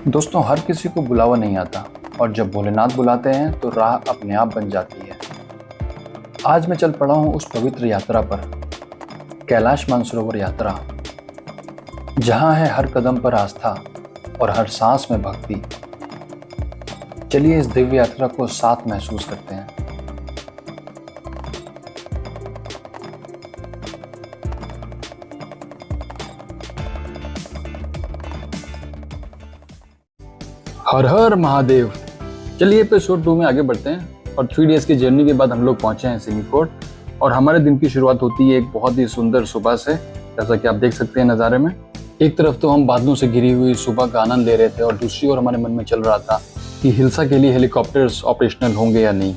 दोस्तों, हर किसी को बुलावा नहीं आता और जब भोलेनाथ बुलाते हैं तो राह अपने आप बन जाती है। आज मैं चल पड़ा हूँ उस पवित्र यात्रा पर, कैलाश मानसरोवर यात्रा, जहाँ है हर कदम पर आस्था और हर सांस में भक्ति। चलिए इस दिव्य यात्रा को साथ महसूस करते हैं। हर हर महादेव। चलिए एपिसोड 2 में आगे बढ़ते हैं और 3 डेज की जर्नी के बाद हम लोग पहुंचे हैं सिमिकोट और हमारे दिन की शुरुआत होती है एक बहुत ही सुंदर सुबह से, जैसा कि आप देख सकते हैं नज़ारे में। एक तरफ तो हम बादलों से घिरी हुई सुबह का आनंद ले रहे थे और दूसरी ओर हमारे मन में चल रहा था कि हिल्सा के लिए हेलीकॉप्टर्स ऑपरेशनल होंगे या नहीं।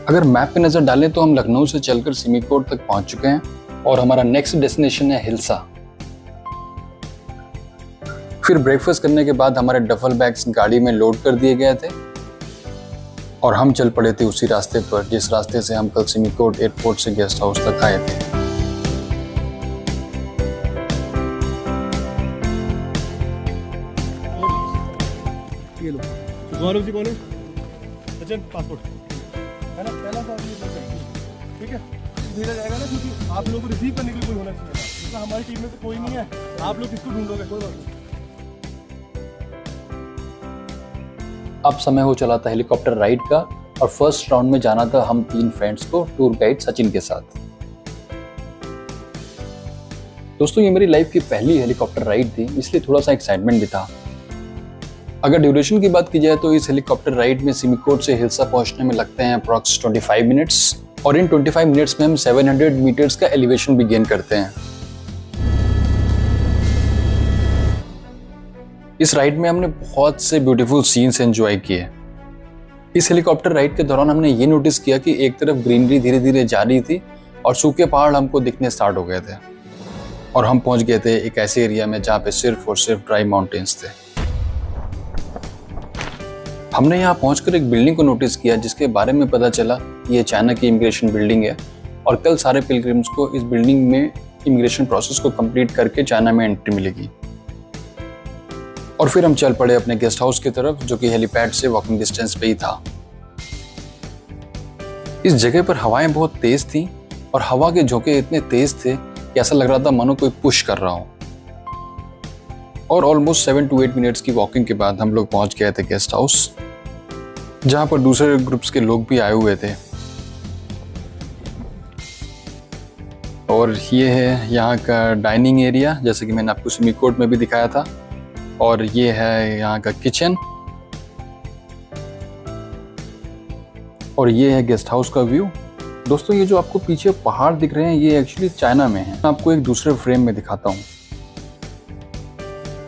अगर मैप पे नज़र डालें तो हम लखनऊ से चलकर सिमिकोट तक पहुंच चुके हैं और हमारा नेक्स्ट डेस्टिनेशन है हिल्सा। फिर ब्रेकफास्ट करने के बाद हमारे डफल बैग्स गाड़ी में लोड कर दिए गए थे और हम चल पड़े थे उसी रास्ते पर जिस रास्ते से हम कल सिमिकोट एयरपोर्ट से गेस्ट हाउस तक आए थे। ये लो, गौरव जी कौन है? सचिन, पासपोर्ट है ना, पहला पास ये चाहिए, ठीक है? भेजा जाएगा ना, क्योंकि आप लोगों को रिसीव करने के लिए कोई होना चाहिए। तो हमारी टीम में से कोई नहीं है, आप लोग किसको ढूंढोगे? कोई बात नहीं। अब समय हो चला था हेलीकॉप्टर राइड का और फर्स्ट राउंड में जाना था हम 3 फ्रेंड्स को टूर गाइड सचिन के साथ। दोस्तों, ये मेरी लाइफ की पहली हेलीकॉप्टर राइड थी, इसलिए थोड़ा सा एक्साइटमेंट भी था। अगर ड्यूरेशन की बात की जाए तो इस हेलीकॉप्टर राइड में सिमिकोट से हिल्सा पहुंचने में लगते हैं अप्रॉक्स 25 मिनट्स और इन 25 मिनट्स में हम 700 मीटर्स का एलिवेशन भी गेन करते हैं। इस राइड में हमने बहुत से ब्यूटीफुल सीन्स एंजॉय किए। इस हेलीकॉप्टर राइड के दौरान हमने ये नोटिस किया कि एक तरफ ग्रीनरी धीरे धीरे जा रही थी और सूखे पहाड़ हमको दिखने स्टार्ट हो गए थे और हम पहुंच गए थे एक ऐसे एरिया में जहाँ पे सिर्फ और सिर्फ ड्राई माउंटेन्स थे। हमने यहाँ पहुंचकर एक बिल्डिंग को नोटिस किया जिसके बारे में पता चला ये चाइना की इमिग्रेशन बिल्डिंग है और कल सारे पिलग्रिम्स को इस बिल्डिंग में इमिग्रेशन प्रोसेस को कंप्लीट करके चाइना में एंट्री मिलेगी। और फिर हम चल पड़े अपने गेस्ट हाउस की तरफ जो कि हेलीपैड से वॉकिंग डिस्टेंस पे ही था। इस जगह पर हवाएं बहुत तेज थीं और हवा के झोंके इतने तेज थे कि ऐसा लग रहा था मानो कोई पुश कर रहा हो। और ऑलमोस्ट 7 to 8 मिनट्स की वॉकिंग के बाद हम लोग पहुंच गए थे गेस्ट हाउस, जहां पर दूसरे ग्रुप्स के लोग भी आए हुए थे। और ये है यहाँ का डाइनिंग एरिया, जैसे कि मैंने आपको सिमिकोट में भी दिखाया था। और ये है यहाँ का किचन और ये है गेस्ट हाउस का व्यू। दोस्तों, ये जो आपको पीछे पहाड़ दिख रहे हैं ये एक्चुअली चाइना में है। मैं आपको एक दूसरे फ्रेम में दिखाता हूँ।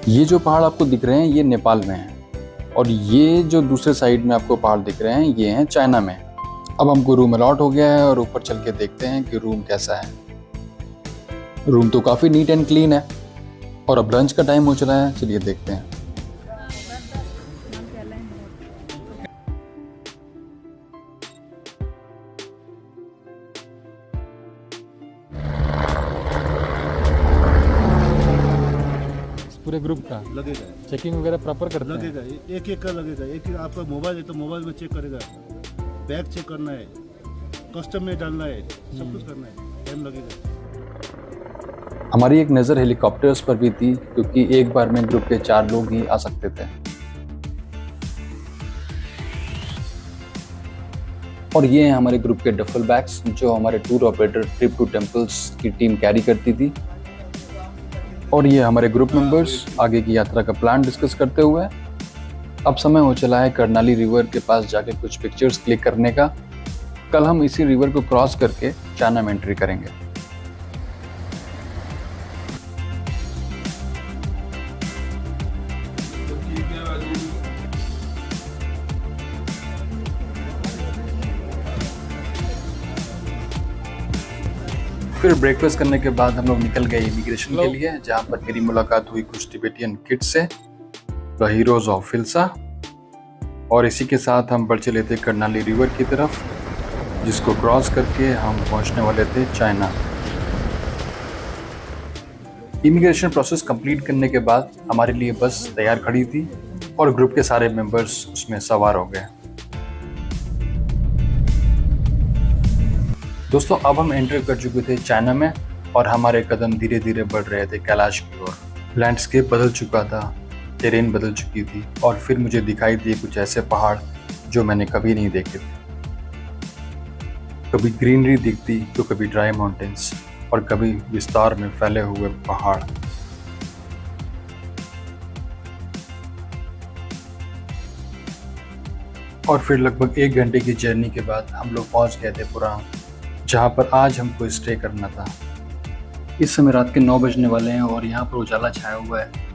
ये जो पहाड़ आपको दिख रहे हैं ये नेपाल में है और ये जो दूसरे साइड में आपको पहाड़ दिख रहे हैं ये हैं चाइना में। अब हमको रूम अलॉट हो गया है और ऊपर चल के देखते हैं कि रूम कैसा है। रूम तो काफ़ी नीट एंड क्लीन है और अब लंच का टाइम हो चला है, चलिए देखते हैं। पूरे ग्रुप का लगेगा, चेकिंग वगैरह प्रॉपर करते हैं। लगेगा, एक एक का लगेगा। एक आपका मोबाइल है तो मोबाइल में चेक करेगा, बैग चेक करना है, कस्टम में डालना है, सब कुछ करना है, टाइम लगेगा। हमारी एक नज़र हेलीकॉप्टर्स पर भी थी क्योंकि एक बार में ग्रुप के 4 लोग ही आ सकते थे। और ये हैं हमारे ग्रुप के डफल बैग्स जो हमारे tour operator trip to temples की टीम कैरी करती थी। और ये हमारे ग्रुप मेंबर्स आगे की यात्रा का प्लान डिस्कस करते हुए। अब समय हो चला है कर्नाली रिवर के पास जाके कुछ पिक्चर्स क्लिक करने का। कल हम इसी रिवर को क्रॉस करके चाइना में एंट्री करेंगे। फिर ब्रेकफास्ट करने के बाद हम लोग निकल गए इमिग्रेशन के लिए, जहाँ पर मेरी मुलाकात हुई कुछ तिब्बतियन किड्स से, द हीरोज ऑफ हिल्सा। और इसी के साथ हम बढ़ चले थे कर्नाली रिवर की तरफ, जिसको क्रॉस करके हम पहुँचने वाले थे चाइना। इमिग्रेशन प्रोसेस कंप्लीट करने के बाद हमारे लिए बस तैयार खड़ी थी और ग्रुप के सारे मेंबर्स उसमें सवार हो गए। दोस्तों अब हम एंटर कर चुके थे चाइना में और हमारे कदम धीरे धीरे बढ़ रहे थे कैलाश की ओर। लैंडस्केप बदल चुका था, टेरेन बदल चुकी थी और फिर मुझे दिखाई दिए कुछ ऐसे पहाड़ जो मैंने कभी नहीं देखे थे। कभी ग्रीनरी दिखती तो कभी ड्राई माउंटेन्स और कभी विस्तार में फैले हुए पहाड़। और फिर लगभग 1 घंटे की जर्नी के बाद हम लोग पहुंच गए थे पुरांग, जहां पर आज हमको स्टे करना था। इस समय रात के 9 बजने वाले हैं और यहाँ पर उजाला छाया हुआ है।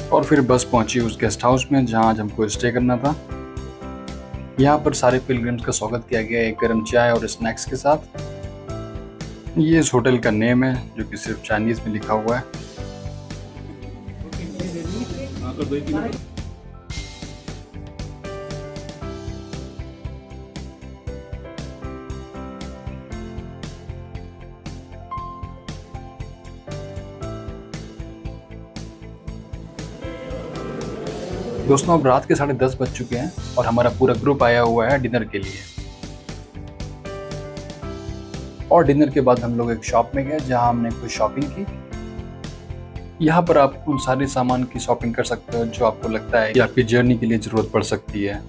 और फिर बस पहुंची उस गेस्ट हाउस में जहां आज हमको स्टे करना था। यहाँ पर सारे पिलग्रिम्स का स्वागत किया गया एक गर्म चाय और स्नैक्स के साथ। ये इस होटल का नेम है जो कि सिर्फ चाइनीज में लिखा हुआ है। दोस्तों अब रात के 10:30 बज चुके हैं और हमारा पूरा ग्रुप आया हुआ है डिनर के लिए। और डिनर के बाद हम लोग एक शॉप में गए जहां हमने कुछ शॉपिंग की। यहाँ पर आप उन सारे सामान की शॉपिंग कर सकते हो जो आपको लगता है कि आपकी जर्नी के लिए ज़रूरत पड़ सकती है,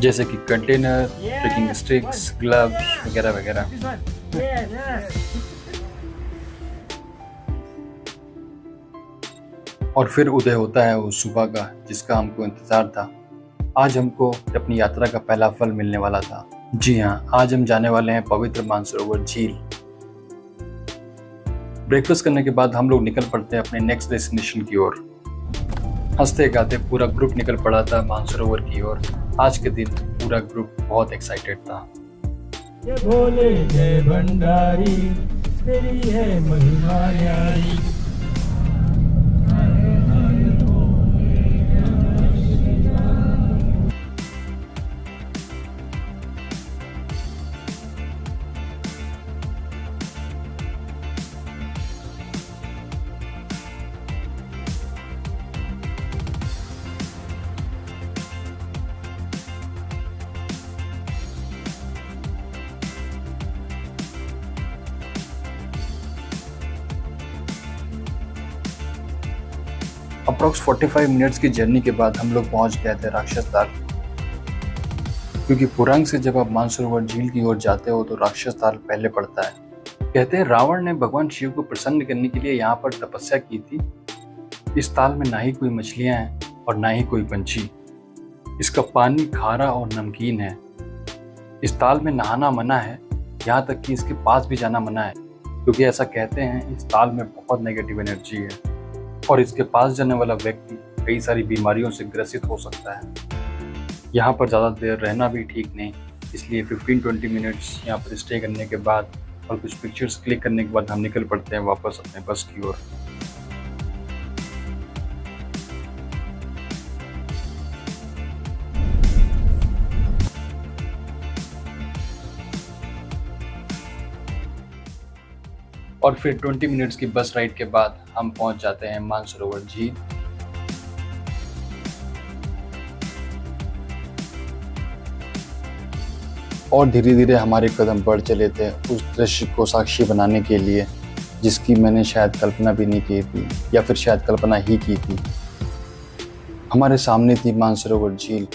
जैसे कि कंटेनर, ट्रेकिंग स्टिक्स, ग्लव्स वगैरह वगैरह। और फिर उदय होता है उस सुबह का जिसका हमको इंतज़ार था। आज हमको अपनी यात्रा का पहला फल मिलने वाला था। जी हाँ, आज हम जाने वाले हैं पवित्र मानसरोवर झील। ब्रेकफास्ट करने के बाद हम लोग निकल पड़ते हैं अपने नेक्स्ट डेस्टिनेशन की ओर। हंसते गाते पूरा ग्रुप निकल पड़ा था मानसरोवर की ओर। आज के दिन पूरा ग्रुप बहुत एक्साइटेड था। ये भोले जय भंडारी, तेरी है महिमा न्यारी। अप्रॉक्स 45 मिनट्स की जर्नी के बाद हम लोग पहुंच गए थे राक्षस ताल। क्योंकि पुरांग से जब आप मानसरोवर झील की ओर जाते हो तो राक्षस ताल पहले पड़ता है। कहते हैं रावण ने भगवान शिव को प्रसन्न करने के लिए यहाँ पर तपस्या की थी। इस ताल में ना ही कोई मछलियाँ हैं और ना ही कोई पंछी। इसका पानी खारा और नमकीन है। इस ताल में नहाना मना है, यहाँ तक कि इसके पास भी जाना मना है, क्योंकि ऐसा कहते हैं इस ताल में बहुत नेगेटिव एनर्जी है और इसके पास जाने वाला व्यक्ति कई सारी बीमारियों से ग्रसित हो सकता है। यहाँ पर ज़्यादा देर रहना भी ठीक नहीं, इसलिए 15-20 मिनट्स यहाँ पर स्टे करने के बाद और कुछ पिक्चर्स क्लिक करने के बाद हम निकल पड़ते हैं वापस अपने बस की ओर। और फिर 20 मिनट्स की बस राइड के बाद हम पहुंच जाते हैं मानसरोवर झील। और धीरे धीरे हमारे कदम बढ़ चले थे उस दृश्य को साक्षी बनाने के लिए जिसकी मैंने शायद कल्पना भी नहीं की थी, या फिर शायद कल्पना ही की थी। हमारे सामने थी मानसरोवर झील,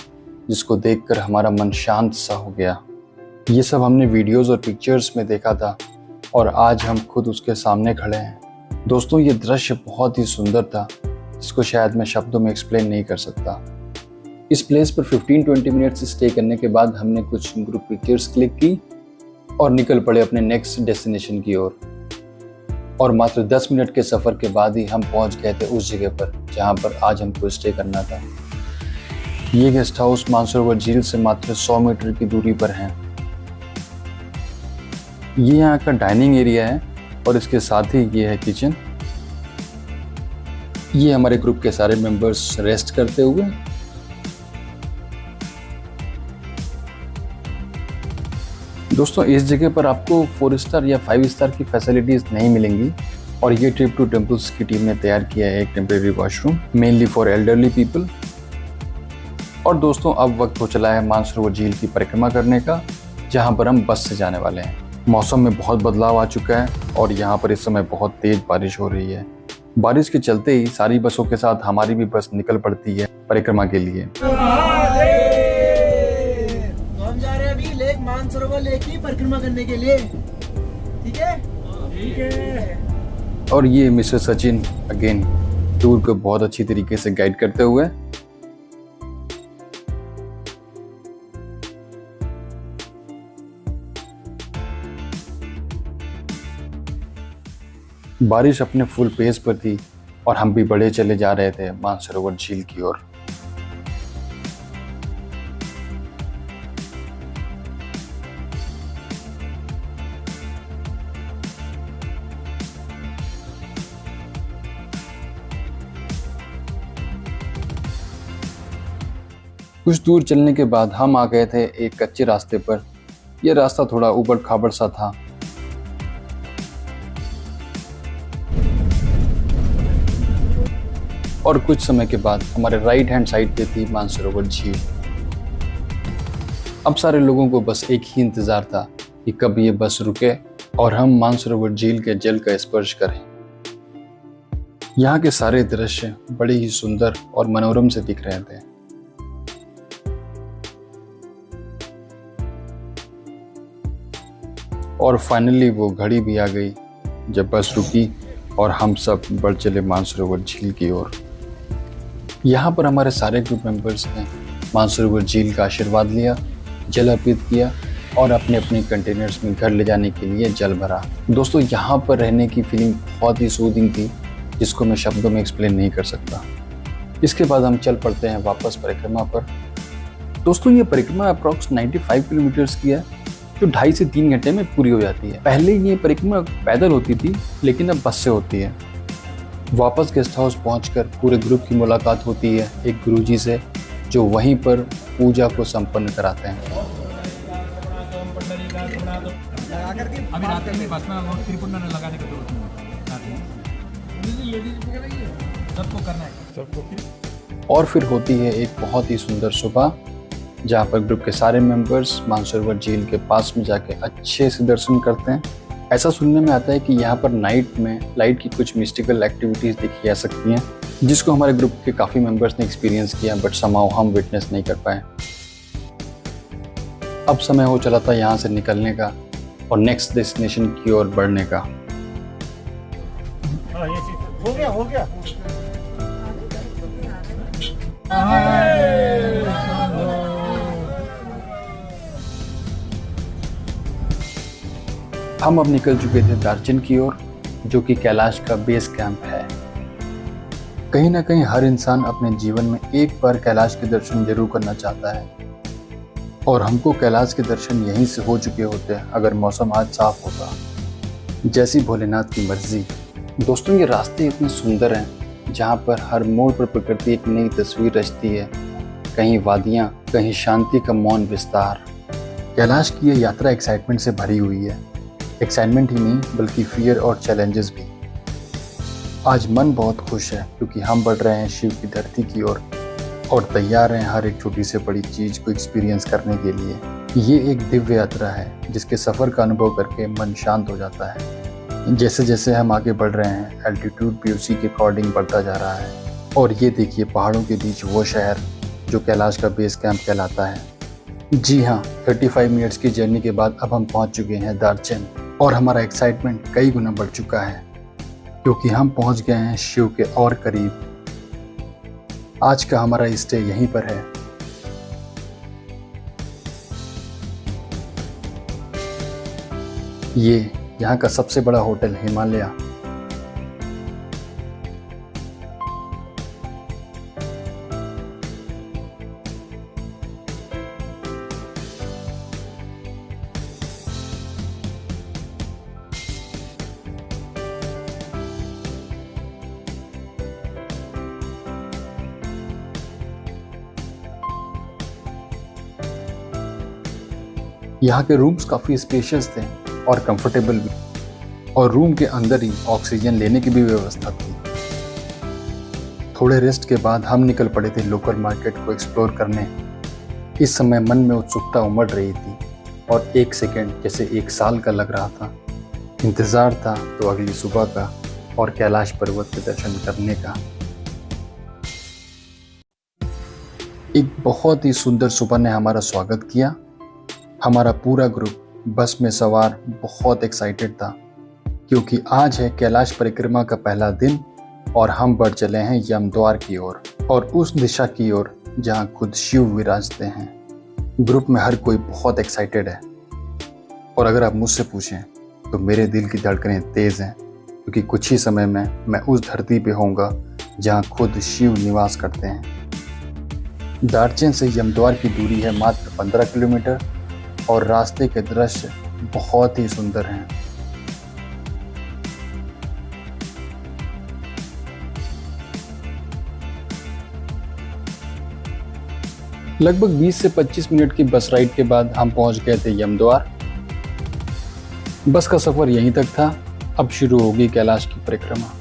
जिसको देखकर हमारा मन शांत सा हो गया। ये सब हमने वीडियोस और पिक्चर्स में देखा था और आज हम खुद उसके सामने खड़े हैं। दोस्तों ये दृश्य बहुत ही सुंदर था, जिसको शायद मैं शब्दों में एक्सप्लेन नहीं कर सकता। इस प्लेस पर 15-20 मिनट्स स्टे करने के बाद हमने कुछ ग्रुप पिक्चर्स क्लिक की और निकल पड़े अपने नेक्स्ट डेस्टिनेशन की ओर। और मात्र 10 मिनट के सफ़र के बाद ही हम पहुंच गए थे उस जगह पर जहां पर आज हमको स्टे करना था। ये गेस्ट हाउस मानसरोवर झील से मात्र 100 मीटर की दूरी पर है। ये यहाँ का डाइनिंग एरिया है और इसके साथ ही ये है किचन। ये हमारे ग्रुप के सारे मेंबर्स रेस्ट करते हुए। दोस्तों इस जगह पर आपको 4 स्टार या 5 स्टार की फैसिलिटीज़ नहीं मिलेंगी और ये ट्रिप टू टेम्पल्स की टीम ने तैयार किया है एक temporary washroom mainly for elderly people. और दोस्तों अब वक्त हो चला है मानसरोवर झील की परिक्रमा करने का, जहाँ पर हम बस से जाने वाले हैं। मौसम में बहुत बदलाव आ चुका है और यहाँ पर इस समय बहुत तेज बारिश हो रही है। बारिश के चलते ही सारी बसों के साथ हमारी भी बस निकल पड़ती है परिक्रमा के लिए। तो हम जा रहे हैं अभी लेक मानसरोवर लेक की परिक्रमा करने के लिए। ठीक है, ठीक है। और ये मिस्टर सचिन अगेन टूर को बहुत अच्छी तरीके से गाइड करते हुए। बारिश अपने फुल पेस पर थी और हम भी बढ़े चले जा रहे थे मानसरोवर झील की ओर। कुछ दूर चलने के बाद हम आ गए थे एक कच्चे रास्ते पर। यह रास्ता थोड़ा उबड़ खाबड़ सा था। और कुछ समय के बाद हमारे राइट हैंड साइड पे थी मानसरोवर झील। अब सारे लोगों को बस एक ही इंतजार था कि कब ये बस रुके और हम मानसरोवर झील के जल का स्पर्श करें। यहाँ के सारे दृश्य बड़े ही सुंदर और मनोरम से दिख रहे थे। और फाइनली वो घड़ी भी आ गई जब बस रुकी और हम सब बढ़ चले मानसरोवर झील की ओर। यहाँ पर हमारे सारे ग्रुप मेंबर्स ने मानसरोवर झील का आशीर्वाद लिया, जल अर्पित किया और अपने अपने कंटेनर्स में घर ले जाने के लिए जल भरा। दोस्तों यहाँ पर रहने की फीलिंग बहुत ही सूदिंग थी, जिसको मैं शब्दों में एक्सप्लेन नहीं कर सकता। इसके बाद हम चल पड़ते हैं वापस परिक्रमा पर। दोस्तों ये परिक्रमा अप्रॉक्स 95 किलोमीटर्स की है, जो 2.5 से 3 घंटे में पूरी हो जाती है। पहले ये परिक्रमा पैदल होती थी, लेकिन अब बस से होती है। वापस गेस्ट हाउस पहुंचकर पूरे ग्रुप की मुलाकात होती है एक गुरुजी से, जो वहीं पर पूजा को संपन्न कराते हैं। अभी रात में बस में त्रिपुंड लगाने की जरूरत नहीं, सबको करना है, सबको। और फिर होती है एक बहुत ही सुंदर सुबह, जहाँ पर ग्रुप के सारे मेंबर्स मानसरोवर झील के पास में जाके अच्छे से दर्शन करते हैं। ऐसा सुनने में आता है कि यहाँ पर नाइट में लाइट की कुछ मिस्टिकल एक्टिविटीज़ देखी जा सकती हैं, जिसको हमारे ग्रुप के काफ़ी मेंबर्स ने एक्सपीरियंस किया, बट समहाउ हम विटनेस नहीं कर पाए। अब समय हो चला था यहाँ से निकलने का और नेक्स्ट डेस्टिनेशन की ओर बढ़ने का। हो गया, हो गया। हम अब निकल चुके थे दार्जिलिंग की ओर, जो कि कैलाश का बेस कैंप है। कहीं ना कहीं हर इंसान अपने जीवन में एक बार कैलाश के दर्शन जरूर करना चाहता है, और हमको कैलाश के दर्शन यहीं से हो चुके होते अगर मौसम आज साफ होता, जैसी भोलेनाथ की मर्जी। दोस्तों ये रास्ते इतने सुंदर हैं, जहाँ पर हर मोड़ पर प्रकृति एक नई तस्वीर रचती है। कहीं वादियाँ, कहीं शांति का मौन विस्तार। कैलाश की ये यात्रा एक्साइटमेंट से भरी हुई है। एक्साइटमेंट ही नहीं बल्कि फियर और चैलेंजेस भी। आज मन बहुत खुश है क्योंकि हम बढ़ रहे हैं शिव की धरती की ओर और तैयार हैं हर एक छोटी से बड़ी चीज़ को एक्सपीरियंस करने के लिए। ये एक दिव्य यात्रा है जिसके सफ़र का अनुभव करके मन शांत हो जाता है। जैसे जैसे हम आगे बढ़ रहे हैं एल्टीट्यूड भी उसी के अकॉर्डिंग बढ़ता जा रहा है। और ये देखिए पहाड़ों के बीच वो शहर जो कैलाश का बेस कैंप कहलाता है। जी हाँ, 35 मिनट्स की जर्नी के बाद अब हम पहुंच चुके हैं दार्जिलिंग, और हमारा एक्साइटमेंट कई गुना बढ़ चुका है क्योंकि हम पहुंच गए हैं शिव के और करीब। आज का हमारा स्टे यहीं पर है। ये यहाँ का सबसे बड़ा होटल हिमालय। यहाँ के रूम्स काफ़ी स्पेशियस थे और कंफर्टेबल भी, और रूम के अंदर ही ऑक्सीजन लेने की भी व्यवस्था थी। थोड़े रेस्ट के बाद हम निकल पड़े थे लोकल मार्केट को एक्सप्लोर करने। इस समय मन में उत्सुकता उमड़ रही थी और एक सेकेंड जैसे एक साल का लग रहा था। इंतज़ार था तो अगली सुबह का और कैलाश पर्वत के दर्शन करने का। एक बहुत ही सुंदर सुबह ने हमारा स्वागत किया। हमारा पूरा ग्रुप बस में सवार बहुत एक्साइटेड था क्योंकि आज है कैलाश परिक्रमा का पहला दिन और हम बढ़ चले हैं यमद्वार की ओर और उस दिशा की ओर जहां खुद शिव विराजते हैं। ग्रुप में हर कोई बहुत एक्साइटेड है और अगर आप मुझसे पूछें तो मेरे दिल की धड़कनें तेज हैं क्योंकि कुछ ही समय में मैं उस धरती पे होऊंगा जहां खुद शिव निवास करते हैं। दार्चन से यमद्वार की दूरी है मात्र 15 किलोमीटर और रास्ते के दृश्य बहुत ही सुंदर हैं। लगभग 20 से 25 मिनट की बस राइड के बाद हम पहुंच गए थे यमद्वार। बस का सफर यहीं तक था। अब शुरू होगी कैलाश की परिक्रमा।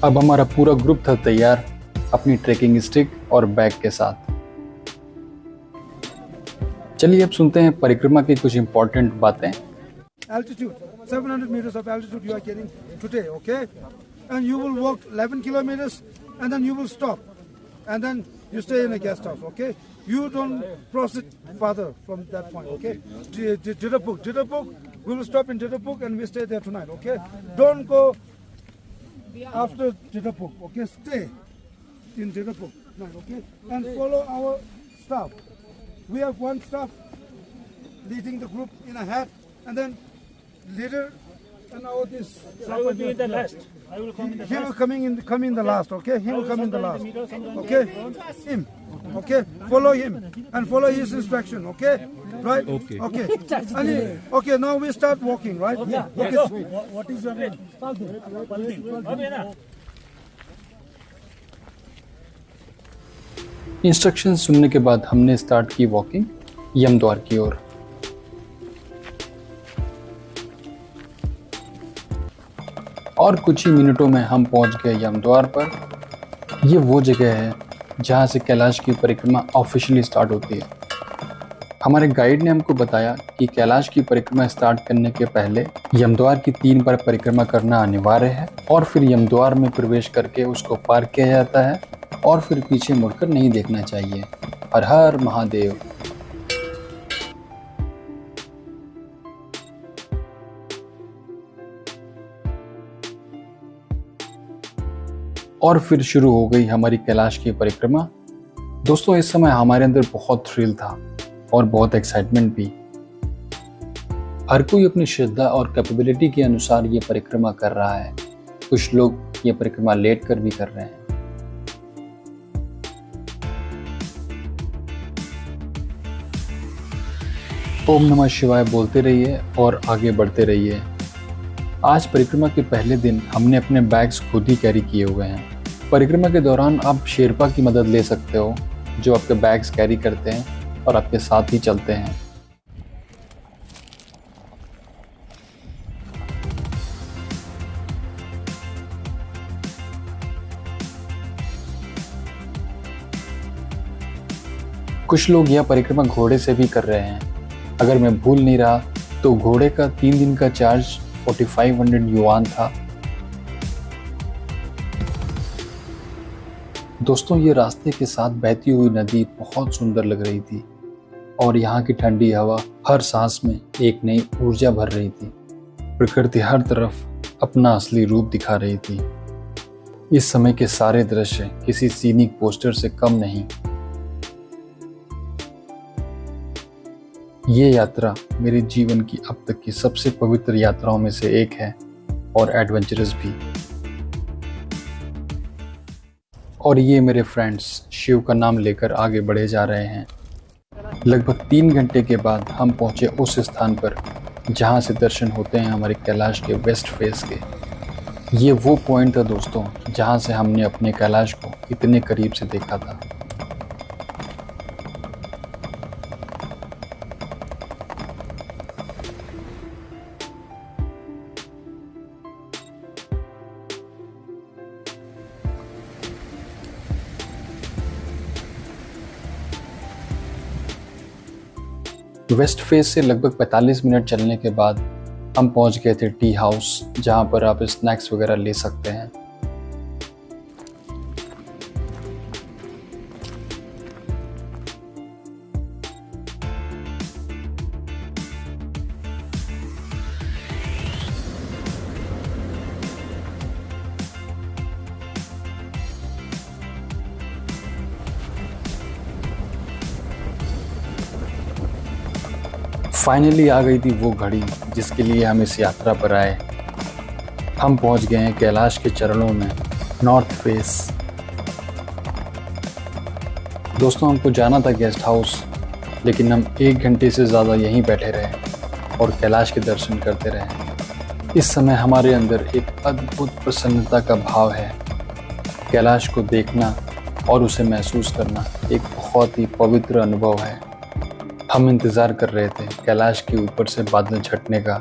अब हमारा पूरा ग्रुप था तैयार अपनी ट्रेकिंग स्टिक और बैग के साथ। चलिए अब सुनते हैं परिक्रमा की कुछ इंपॉर्टेंट बातें। Altitude, 700 meters of altitude you are getting today, okay? And you will walk 11 kilometers and then you will stop. And then you stay in a guest house, okay? You don't proceed further from that point, okay? Jitterbug, we will stop in Jitterbug and we stay there tonight, okay? Don't go after Jitterbug, okay? Stay in Jitterbug tonight, okay? And follow our staff. We have one staff leading the group in a hat and then leader and now this. I will be in the last. I will come in the He will come in the last, okay? He will come in the last, okay? Him, okay? Follow him and follow his instruction, okay? Right? Okay. Okay. Okay. Now we start walking, right? Yeah. Okay. Yes. What is your name? Paldi. Instruction सुनने के बाद हमने start की walking यमद्वार की ओर। और कुछ ही मिनटों में हम पहुंच गए यमद्वार पर। ये वो जगह है जहां से कैलाश की परिक्रमा ऑफिशियली स्टार्ट होती है। हमारे गाइड ने हमको बताया कि कैलाश की परिक्रमा स्टार्ट करने के पहले यमद्वार की 3 बार परिक्रमा करना अनिवार्य है और फिर यमद्वार में प्रवेश करके उसको पार किया जाता है और फिर पीछे मुड़कर नहीं देखना चाहिए। हर हर महादेव। और फिर शुरू हो गई हमारी कैलाश की परिक्रमा। दोस्तों इस समय हमारे अंदर बहुत थ्रिल था और बहुत एक्साइटमेंट भी। हर कोई अपनी श्रद्धा और कैपेबिलिटी के अनुसार ये परिक्रमा कर रहा है। कुछ लोग ये परिक्रमा लेट कर भी कर रहे हैं। ओम नमः शिवाय बोलते रहिए और आगे बढ़ते रहिए। आज परिक्रमा के पहले दिन हमने अपने बैग्स खुद ही कैरी किए हुए हैं। परिक्रमा के दौरान आप शेरपा की मदद ले सकते हो जो आपके बैग्स कैरी करते हैं और आपके साथ ही चलते हैं। कुछ लोग यह परिक्रमा घोड़े से भी कर रहे हैं। अगर मैं भूल नहीं रहा तो घोड़े का 3 दिन का चार्ज 4500 युआन था। दोस्तों ये रास्ते के साथ बहती हुई नदी बहुत सुंदर लग रही थी और यहाँ की ठंडी हवा हर सांस में एक नई ऊर्जा भर रही थी। प्रकृति हर तरफ अपना असली रूप दिखा रही थी। इस समय के सारे दृश्य किसी सीनिक पोस्टर से कम नहीं। ये यात्रा मेरे जीवन की अब तक की सबसे पवित्र यात्राओं में से एक है और एडवेंचरस भी। और ये मेरे फ्रेंड्स शिव का नाम लेकर आगे बढ़े जा रहे हैं। लगभग 3 घंटे के बाद हम पहुंचे उस स्थान पर जहां से दर्शन होते हैं हमारे कैलाश के वेस्ट फेस के। ये वो पॉइंट था दोस्तों जहाँ से हमने अपने कैलाश को इतने करीब से देखा था। वेस्ट फेस से लगभग 45 मिनट चलने के बाद हम पहुंच गए थे टी हाउस, जहां पर आप स्नैक्स वगैरह ले सकते हैं। फाइनली आ गई थी वो घड़ी जिसके लिए हम इस यात्रा पर आए। हम पहुंच गए हैं कैलाश के चरणों में, नॉर्थ फेस। दोस्तों हमको जाना था गेस्ट हाउस, लेकिन हम 1 घंटे से ज़्यादा यहीं बैठे रहे और कैलाश के दर्शन करते रहे। इस समय हमारे अंदर एक अद्भुत प्रसन्नता का भाव है। कैलाश को देखना और उसे महसूस करना एक बहुत ही पवित्र अनुभव है। हम इंतज़ार कर रहे थे कैलाश के ऊपर से बादल छटने का,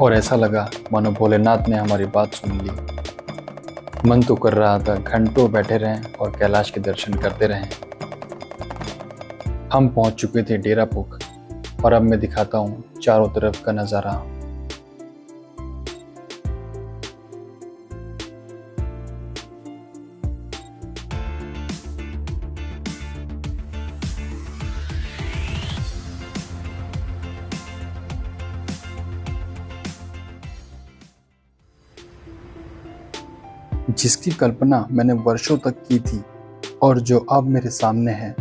और ऐसा लगा मानो भोलेनाथ ने हमारी बात सुन ली। मन तो कर रहा था घंटों बैठे रहें और कैलाश के दर्शन करते रहें। हम पहुंच चुके थे डेरा पुख, और अब मैं दिखाता हूँ चारों तरफ का नज़ारा। जिसकी कल्पना मैंने वर्षों तक की थी और जो अब मेरे सामने है,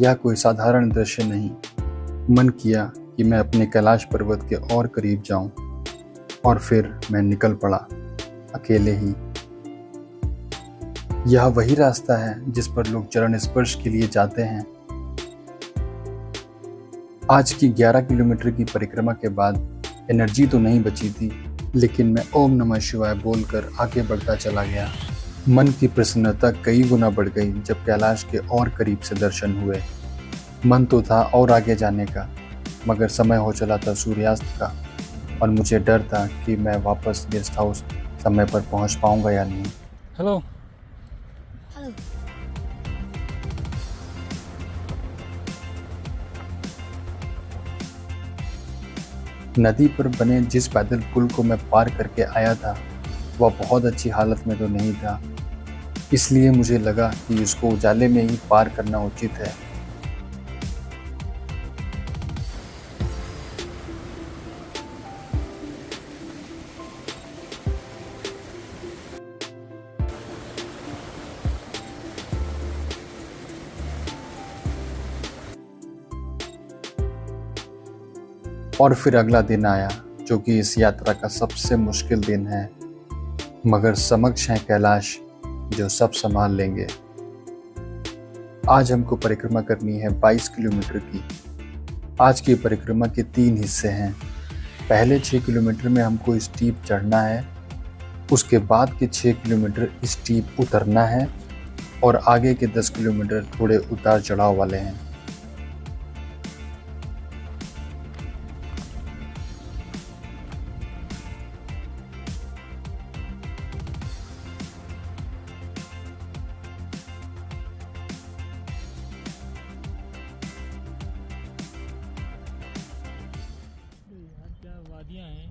यह कोई साधारण दृश्य नहीं। मन किया कि मैं अपने कैलाश पर्वत के और करीब जाऊं, और फिर मैं निकल पड़ा अकेले ही। यह वही रास्ता है जिस पर लोग चरण स्पर्श के लिए जाते हैं। आज की 11 किलोमीटर की परिक्रमा के बाद एनर्जी तो नहीं बची थी, लेकिन मैं ओम नमः शिवाय बोलकर आगे बढ़ता चला गया। मन की प्रसन्नता कई गुना बढ़ गई जब कैलाश के और करीब से दर्शन हुए। मन तो था और आगे जाने का, मगर समय हो चला था सूर्यास्त का, और मुझे डर था कि मैं वापस गेस्ट हाउस समय पर पहुंच पाऊंगा या नहीं। हेलो। नदी पर बने जिस पैदल पुल को मैं पार करके आया था, वह बहुत अच्छी हालत में तो नहीं था, इसलिए मुझे लगा कि इसको उजाले में ही पार करना उचित है। और फिर अगला दिन आया, जो कि इस यात्रा का सबसे मुश्किल दिन है, मगर समक्ष है कैलाश जो सब संभाल लेंगे। आज हमको परिक्रमा करनी है 22 किलोमीटर की। आज की परिक्रमा के 3 हिस्से हैं। पहले 6 किलोमीटर में हमको स्टीप चढ़ना है, उसके बाद के 6 किलोमीटर स्टीप उतरना है, और आगे के 10 किलोमीटर थोड़े उतार चढ़ाव वाले हैं। क्या वादियाँ हैं।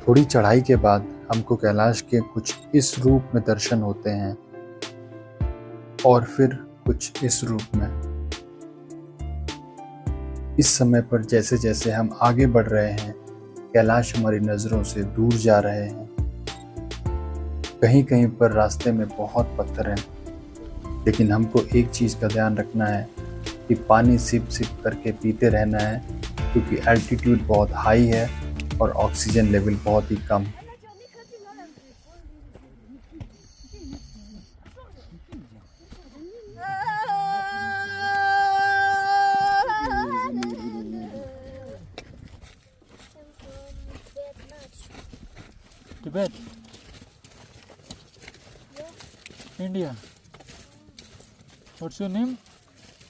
थोड़ी चढ़ाई के बाद हमको कैलाश के कुछ इस रूप में दर्शन होते हैं, और फिर कुछ इस रूप में। इस समय पर जैसे जैसे हम आगे बढ़ रहे हैं, कैलाश हमारी नज़रों से दूर जा रहे हैं। कहीं कहीं पर रास्ते में बहुत पत्थर हैं, लेकिन हमको एक चीज़ का ध्यान रखना है कि पानी सिप सिप करके पीते रहना है, क्योंकि एल्टीट्यूड बहुत हाई है और ऑक्सीजन लेवल बहुत ही कम। India. What's your name?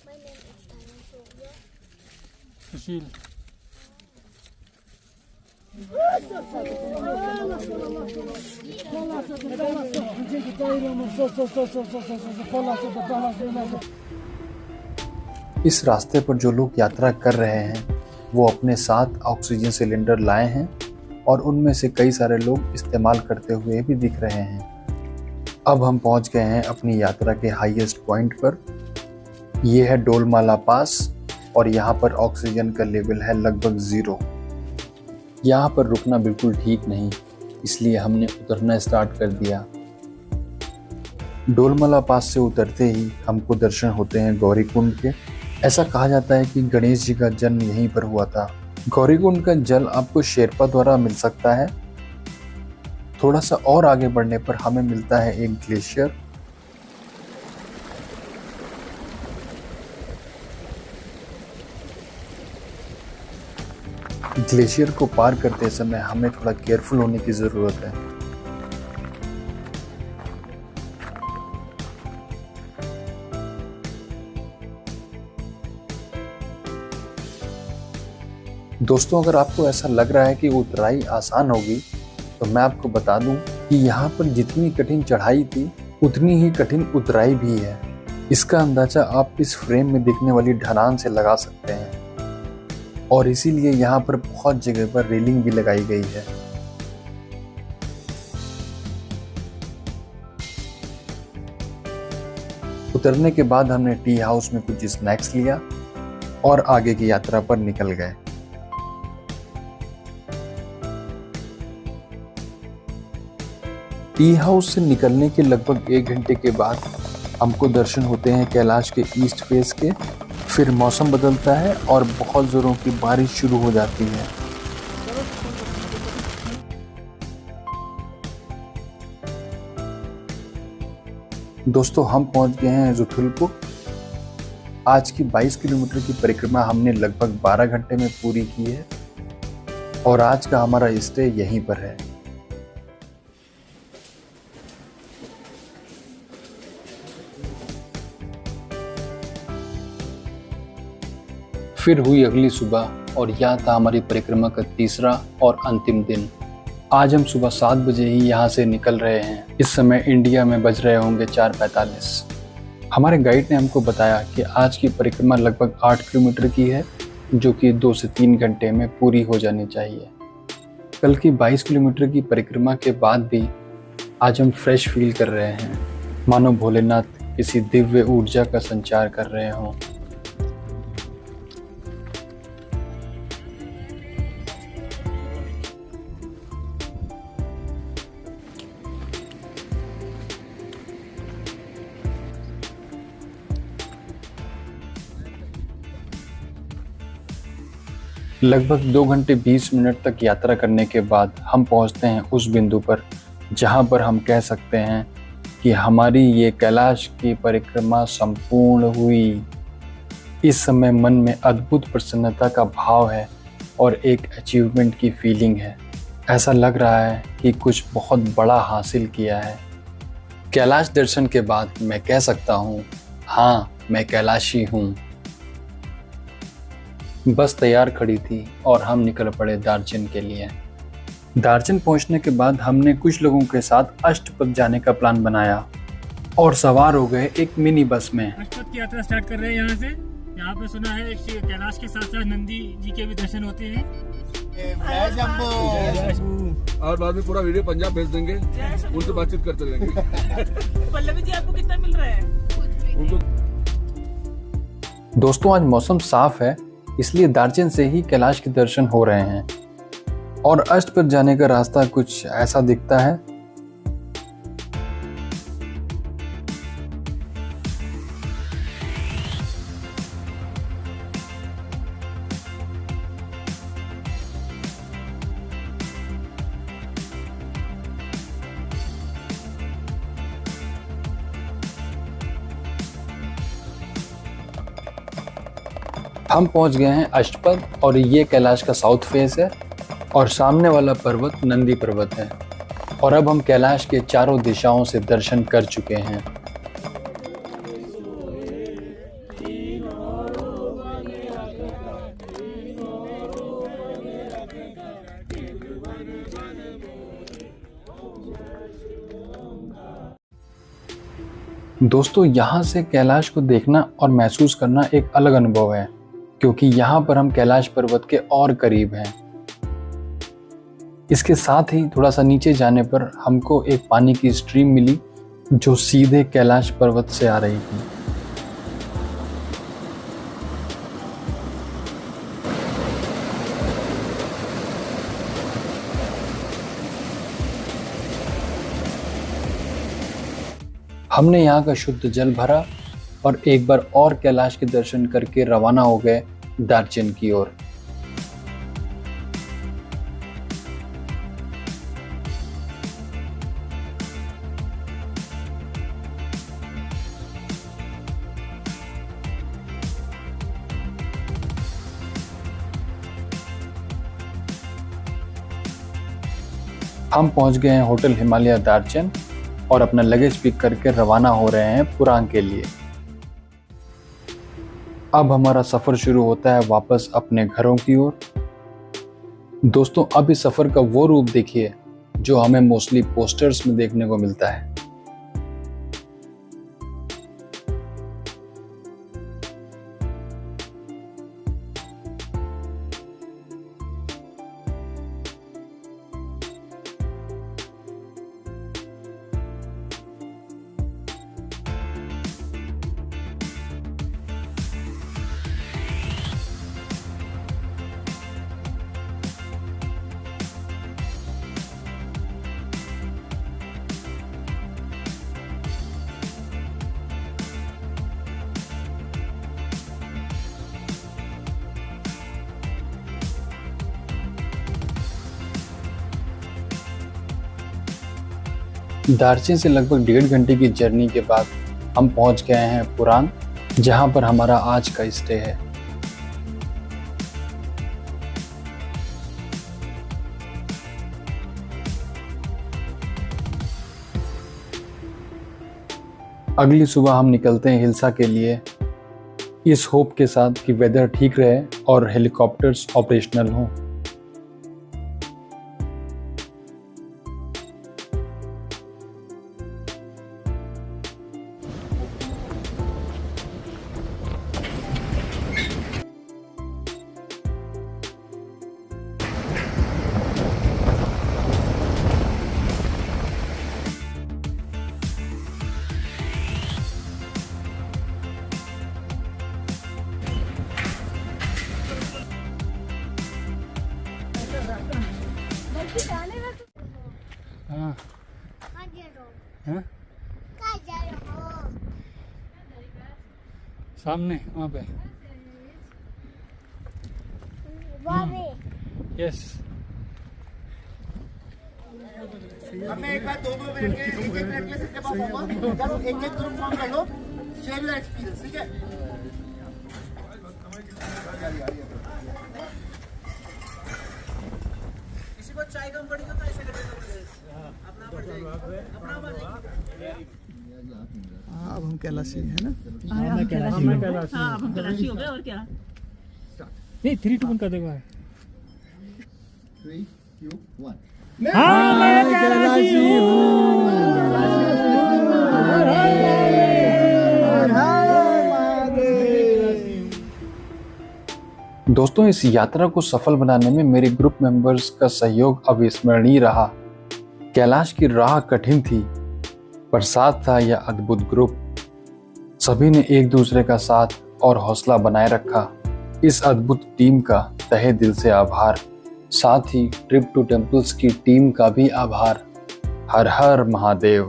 My name is Tanya Sovia. Sushil. इस रास्ते पर जो लोग यात्रा कर रहे हैं वो अपने साथ ऑक्सीजन सिलेंडर लाए हैं और उनमें से कई सारे लोग इस्तेमाल करते हुए भी दिख रहे हैं। अब हम पहुंच गए हैं अपनी यात्रा के हाईएस्ट पॉइंट पर। ये है डोलमाला पास और यहाँ पर ऑक्सीजन का लेवल है लगभग 0। यहाँ पर रुकना बिल्कुल ठीक नहीं, इसलिए हमने उतरना स्टार्ट कर दिया। डोलमाला पास से उतरते ही हमको दर्शन होते हैं गौरीकुंड के। ऐसा कहा जाता है कि गणेश जी का जन्म यहीं पर हुआ था। गौरीकुंड का जल आपको शेरपा द्वारा मिल सकता है। थोड़ा सा और आगे बढ़ने पर हमें मिलता है एक ग्लेशियर। ग्लेशियर को पार करते समय हमें थोड़ा केयरफुल होने की जरूरत है। दोस्तों, अगर आपको ऐसा लग रहा है कि उतराई आसान होगी तो मैं आपको बता दूं कि यहाँ पर जितनी कठिन चढ़ाई थी उतनी ही कठिन उतराई भी है। इसका अंदाजा आप इस फ्रेम में दिखने वाली ढलान से लगा सकते हैं और इसीलिए यहाँ पर बहुत जगह पर रेलिंग भी लगाई गई है। उतरने के बाद हमने टी हाउस में कुछ स्नैक्स लिया और आगे की यात्रा पर निकल गए। टी हाउस से निकलने के लगभग 1 घंटे के बाद हमको दर्शन होते हैं कैलाश के ईस्ट फेस के। फिर मौसम बदलता है और बहुत जोरों की बारिश शुरू हो जाती है। दोस्तों, हम पहुंच गए हैं जुथुलपुर। आज की 22 किलोमीटर की परिक्रमा हमने लगभग 12 घंटे में पूरी की है और आज का हमारा स्टे यहीं पर है। फिर हुई अगली सुबह और यह था हमारी परिक्रमा का तीसरा और अंतिम दिन। आज हम सुबह 7 बजे ही यहाँ से निकल रहे हैं। इस समय इंडिया में बज रहे होंगे 4:45। हमारे गाइड ने हमको बताया कि आज की परिक्रमा लगभग 8 किलोमीटर की है, जो कि 2 से 3 घंटे में पूरी हो जानी चाहिए। कल की 22 किलोमीटर की परिक्रमा के बाद भी आज हम फ्रेश फील कर रहे हैं, मानो भोलेनाथ किसी दिव्य ऊर्जा का संचार कर रहे हों। लगभग 2 घंटे 20 मिनट तक यात्रा करने के बाद हम पहुंचते हैं उस बिंदु पर जहां पर हम कह सकते हैं कि हमारी ये कैलाश की परिक्रमा संपूर्ण हुई। इस समय मन में अद्भुत प्रसन्नता का भाव है और एक अचीवमेंट की फीलिंग है। ऐसा लग रहा है कि कुछ बहुत बड़ा हासिल किया है। कैलाश दर्शन के बाद मैं कह सकता हूँ, हाँ, मैं कैलाशी हूँ। बस तैयार खड़ी थी और हम निकल पड़े दार्जिलिंग के लिए। दार्जिलिंग पहुंचने के बाद हमने कुछ लोगों के साथ अष्टपद जाने का प्लान बनाया और सवार हो गए एक मिनी बस में। अष्टपद की यात्रा स्टार्ट कर रहे हैं यहाँ से। यहाँ पे सुना है कैलाश के साथ साथ नंदी जी के भी दर्शन होते हैं। और बाद में पूरा वीडियो पंजाब भेज देंगे, उनसे बातचीत करते रहेंगे। पल्लवी जी, आपको कितना मिल रहा है? उनको दोस्तों, आज मौसम साफ है, इसलिए दार्जिलिंग से ही कैलाश के दर्शन हो रहे हैं और अष्टपद जाने का रास्ता कुछ ऐसा दिखता है। हम पहुंच गए हैं अष्टपद और ये कैलाश का साउथ फेस है और सामने वाला पर्वत नंदी पर्वत है और अब हम कैलाश के चारों दिशाओं से दर्शन कर चुके हैं। दोस्तों, यहाँ से कैलाश को देखना और महसूस करना एक अलग अनुभव है, क्योंकि यहाँ पर हम कैलाश पर्वत के और करीब हैं। इसके साथ ही थोड़ा सा नीचे जाने पर हमको एक पानी की स्ट्रीम मिली जो सीधे कैलाश पर्वत से आ रही थी। हमने यहाँ का शुद्ध जल भरा और एक बार और कैलाश के दर्शन करके रवाना हो गए दार्जिलिंग की ओर। हम पहुंच गए हैं होटल हिमालय दार्जिलिंग और अपना लगेज पिक करके रवाना हो रहे हैं पुरांग के लिए। अब हमारा सफर शुरू होता है वापस अपने घरों की ओर। दोस्तों, अब इस सफर का वो रूप देखिए जो हमें मोस्टली पोस्टर्स में देखने को मिलता है। दार्जिलिंग से लगभग 1.5 घंटे की जर्नी के बाद हम पहुंच गए हैं पुरांग, जहां पर हमारा आज का स्टे है। अगली सुबह हम निकलते हैं हिल्सा के लिए, इस होप के साथ कि वेदर ठीक रहे और हेलीकॉप्टर्स ऑपरेशनल हों। हाँ हाँ सामने वहाँ पे यस। अब मैं एक बार 2-2 मिनट के एक मिनट के सबके पास होगा, एक ग्रुप फॉर्म कर लो, शेयर योर एक्सपीरियंस, ठीक है? किसी को चाय कम पड़ी तो ऐसे कर देना, अपना पड़ जाएगा, अपना पड़ जाएगा। अब हम कैलाशी है ना? हाँ, अब हम कैलाशी हो गए और क्या? नहीं 3, 2, 1 कर देगा। 3, 2, 1 हाँ, मैं कैलाशी हूँ। दोस्तों, इस यात्रा को सफल बनाने में मेरे ग्रुप मेंबर्स का सहयोग अविस्मरणीय रहा। कैलाश की राह कठिन थी, पर साथ था यह अद्भुत ग्रुप। सभी ने एक दूसरे का साथ और हौसला बनाए रखा। इस अद्भुत टीम का तहे दिल से आभार। साथ ही ट्रिप टू टेम्पल्स की टीम का भी आभार। हर हर महादेव।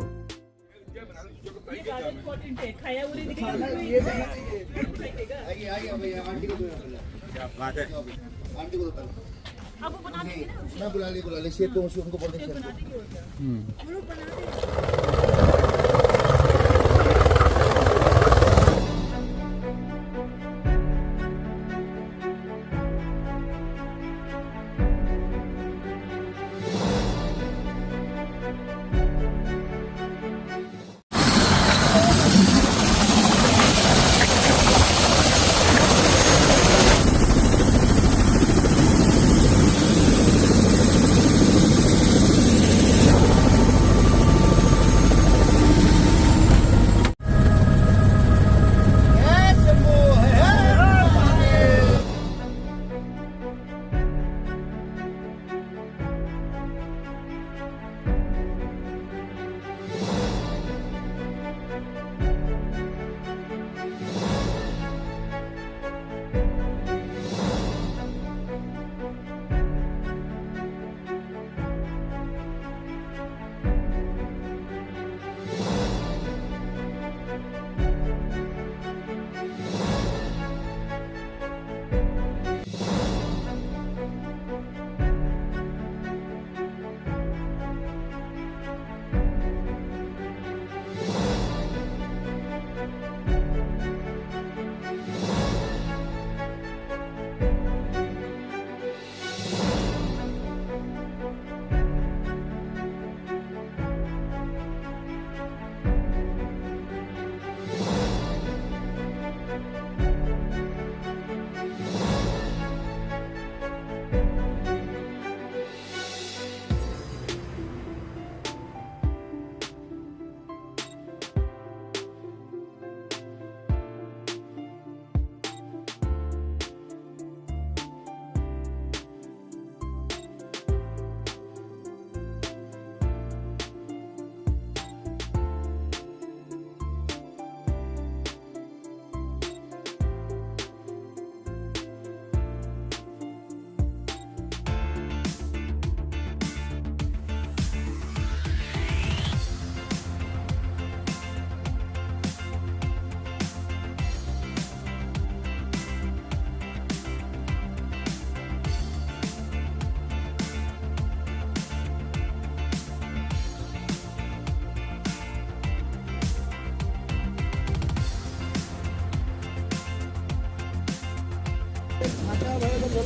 मैं बुला ले शेर को उनको बोल दे।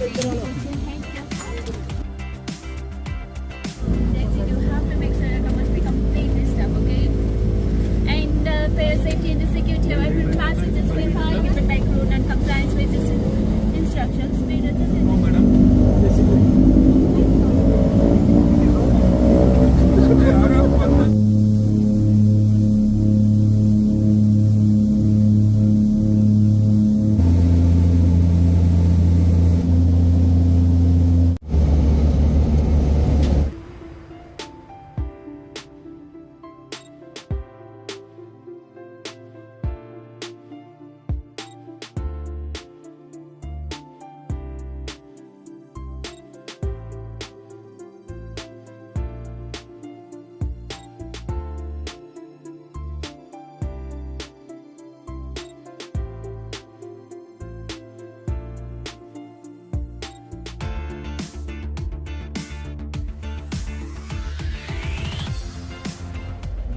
You have to make sure that must be completely stuck, okay? And for your safety and the security of every passengers will follow the back road and compliance with this instructions.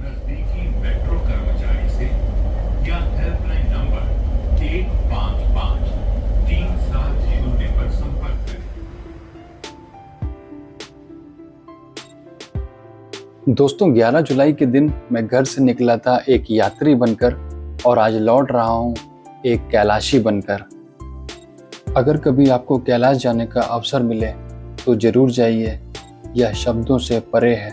नजदीकी metro कर्मचारी से या helpline number 155-370 पर संपर्क करें। दोस्तों 11 जुलाई के दिन मैं घर से निकला था एक यात्री बनकर और आज लौट रहा हूँ एक कैलाशी बनकर। अगर कभी आपको कैलाश जाने का अवसर मिले तो जरूर जाइए, यह शब्दों से परे है।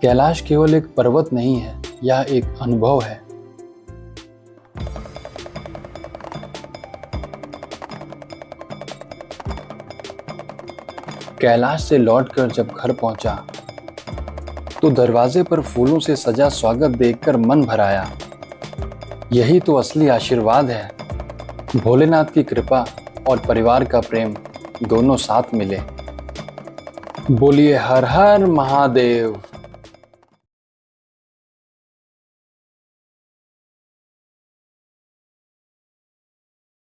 कैलाश केवल एक पर्वत नहीं है, यह एक अनुभव है। कैलाश से लौटकर जब घर पहुंचा तो दरवाजे पर फूलों से सजा स्वागत देखकर मन भर आया। यही तो असली आशीर्वाद है, भोलेनाथ की कृपा और परिवार का प्रेम दोनों साथ मिले। बोलिए हर हर महादेव।